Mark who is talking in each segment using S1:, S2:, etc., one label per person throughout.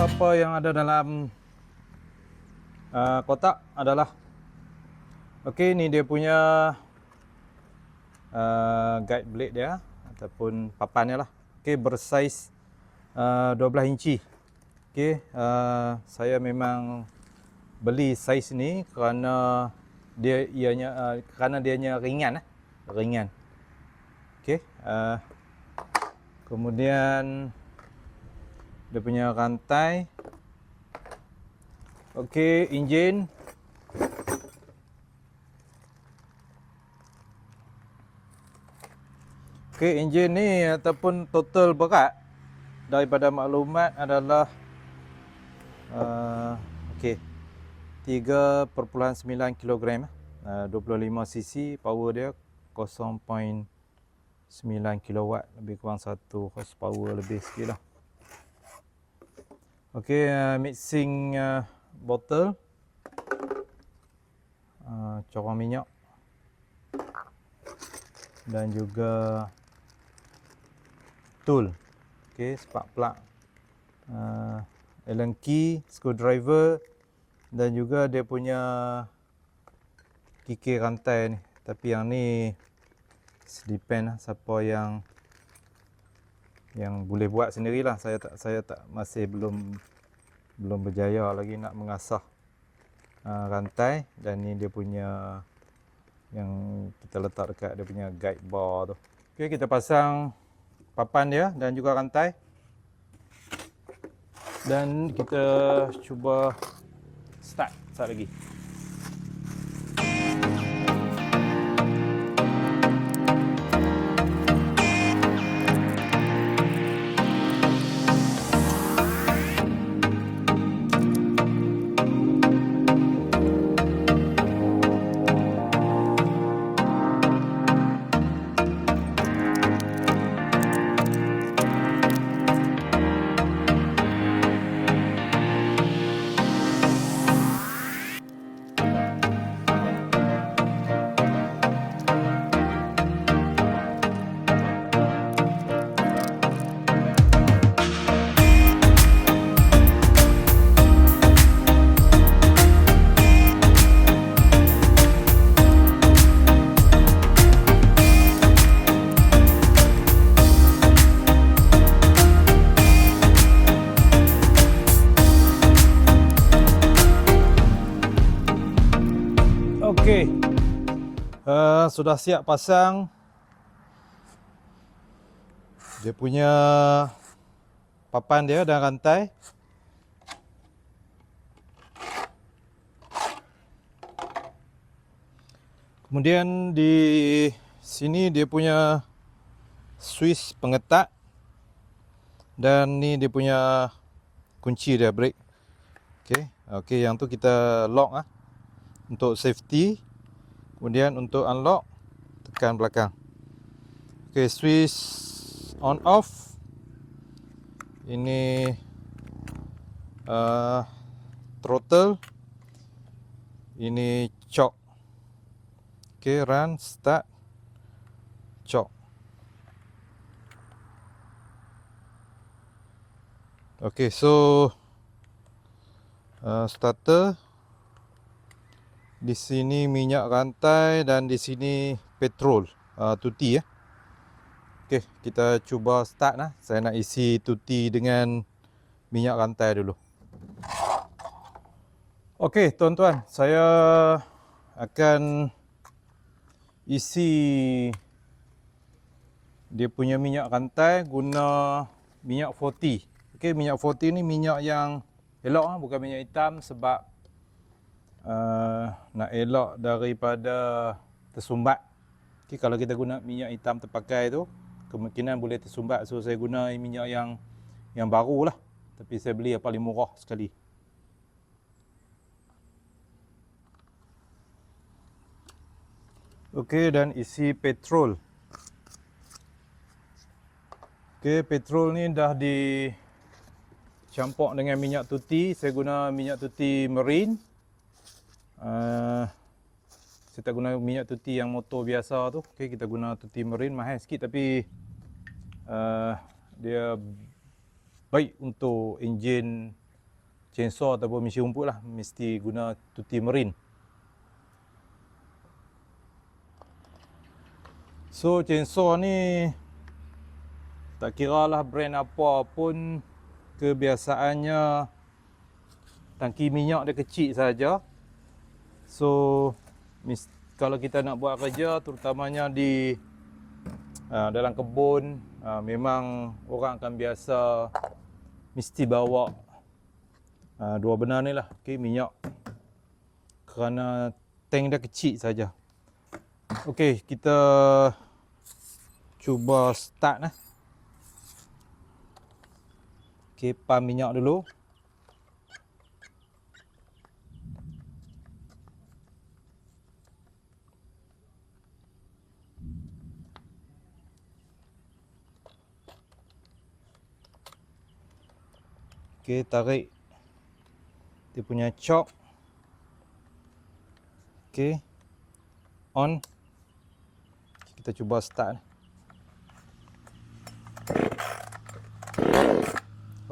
S1: apa yang ada dalam kotak adalah okey, ni dia punya guide blade dia ataupun papan dia lah. Okey, bersaiz 12 inci. Okey, saya memang beli saiz ni kerana kerana dianya ringan ringan. Okey, kemudian dia punya rantai. Okey, enjin. Okey, enjin ni ataupun total berat daripada maklumat adalah okey, 3.9 kg, 25 cc, power dia 0.9 kW, lebih kurang 1 horsepower lebih sikit lah. Okey, mixing bottle, corong minyak dan juga tool. Okey, spark plug, Allen key, screwdriver dan juga dia punya kikir rantai ni. Tapi yang ni depend lah siapa yang boleh buat sendirilah. Saya tak masih belum berjaya lagi nak mengasah rantai. Dan ni dia punya yang kita letak dekat dia punya guide bar tu. Okey, kita pasang papan dia dan juga rantai. Dan kita cuba start lagi. Okey, sudah siap pasang dia punya papan dia dan rantai. Kemudian di sini dia punya switch pengetak dan ni dia punya kunci dia, brake. Okey, yang tu kita lock untuk safety. Kemudian untuk unlock, tekan belakang. Okey, switch on off. Ini throttle. Ini choke. Okey, run, start, choke. Okey, so starter. Di sini minyak rantai dan di sini petrol, tuti ya. Okey, kita cuba start lah. Saya nak isi tuti dengan minyak rantai dulu. Okey, tuan-tuan, saya akan isi dia punya minyak rantai guna minyak 40. Okey, minyak 40 ni minyak yang elok, bukan minyak hitam, sebab nak elak daripada tersumbat. Okay, kalau kita guna minyak hitam terpakai tu, kemungkinan boleh tersumbat. So saya guna minyak yang baru lah. Tapi saya beli yang paling murah sekali. Okey, dan isi petrol. Okey, petrol ni dah dicampur dengan minyak tuti. Saya guna minyak tuti marine. Saya tak guna minyak tuti yang motor biasa tu. Okey, kita guna tuti marine, mahal sikit tapi dia baik untuk enjin chainsaw ataupun mesin rumput lah, mesti guna tuti marine. So chainsaw ni tak kira lah brand apa pun, kebiasaannya tangki minyak dia kecil saja. So kalau kita nak buat kerja terutamanya di dalam kebun, memang orang akan biasa mesti bawa dua benda ni lah, okay, minyak, kerana tank dia kecil saja. Okey, kita cuba start lah. Okey, pump minyak dulu. Okey, tarik dia punya choke. Okey, on. Kita cuba start.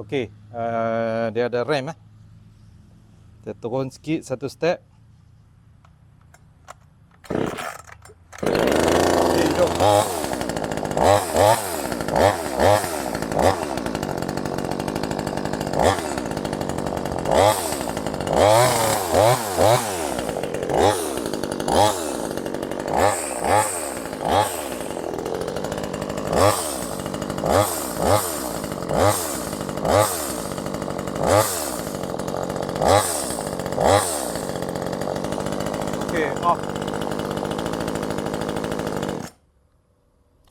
S1: Okey, dia ada rem. Kita turun sikit satu step. Okey, jom.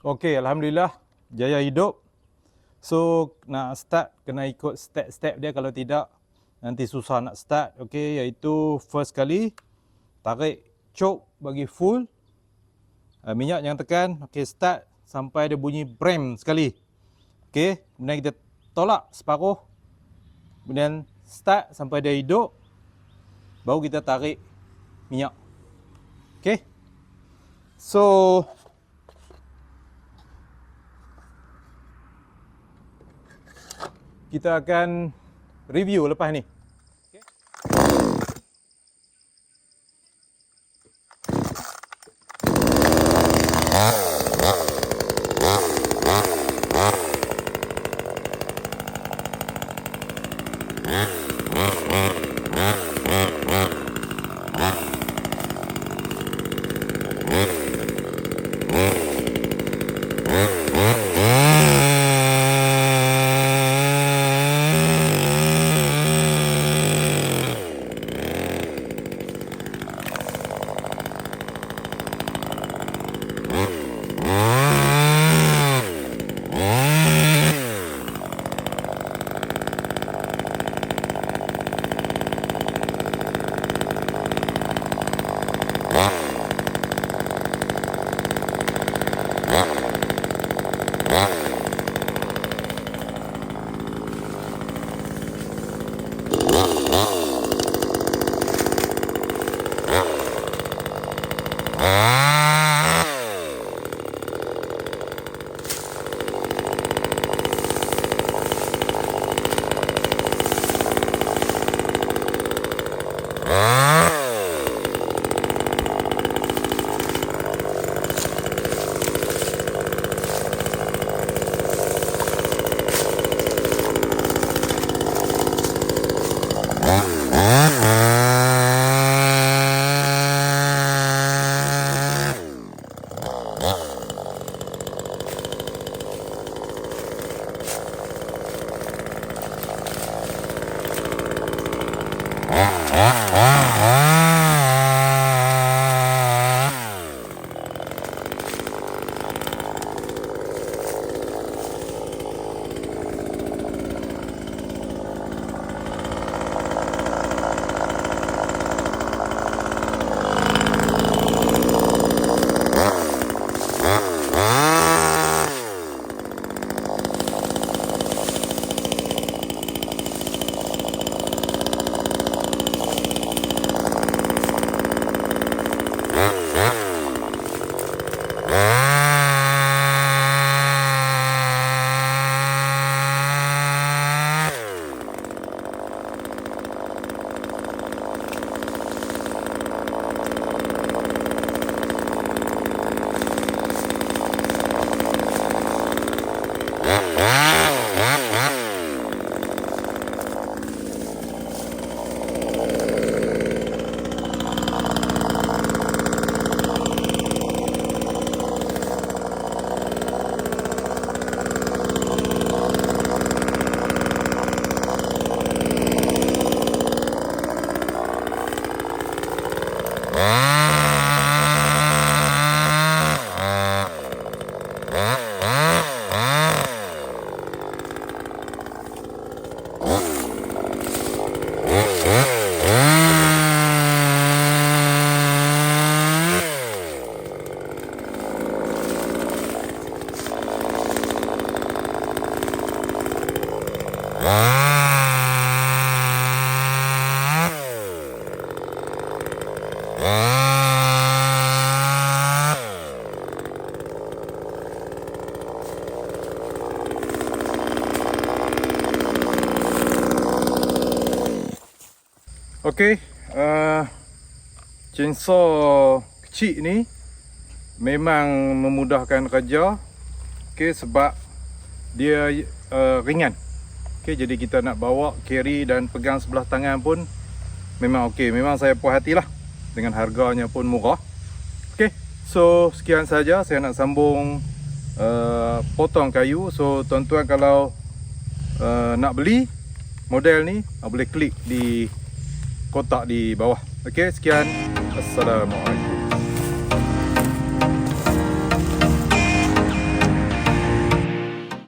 S1: Okey, alhamdulillah jaya hidup. So nak start kena ikut step-step dia, kalau tidak nanti susah nak start. Okey, iaitu first kali tarik choke bagi full, minyak jangan tekan. Okey, start sampai dia bunyi brem sekali. Okey, kemudian kita tolak separuh, kemudian start sampai dia hidup, baru kita tarik minyak. Okey, so kita akan review lepas ni. Okay. Okey, chainsaw kecil ni memang memudahkan kerja. Okey, sebab dia ringan. Okey, jadi kita nak bawa, carry dan pegang sebelah tangan pun memang okey. Memang saya puas hatilah dengan harganya pun murah. Okey, so sekian saja saya nak sambung potong kayu. So tuan-tuan kalau nak beli model ni, boleh klik di kotak di bawah. Okey, sekian. Assalamualaikum.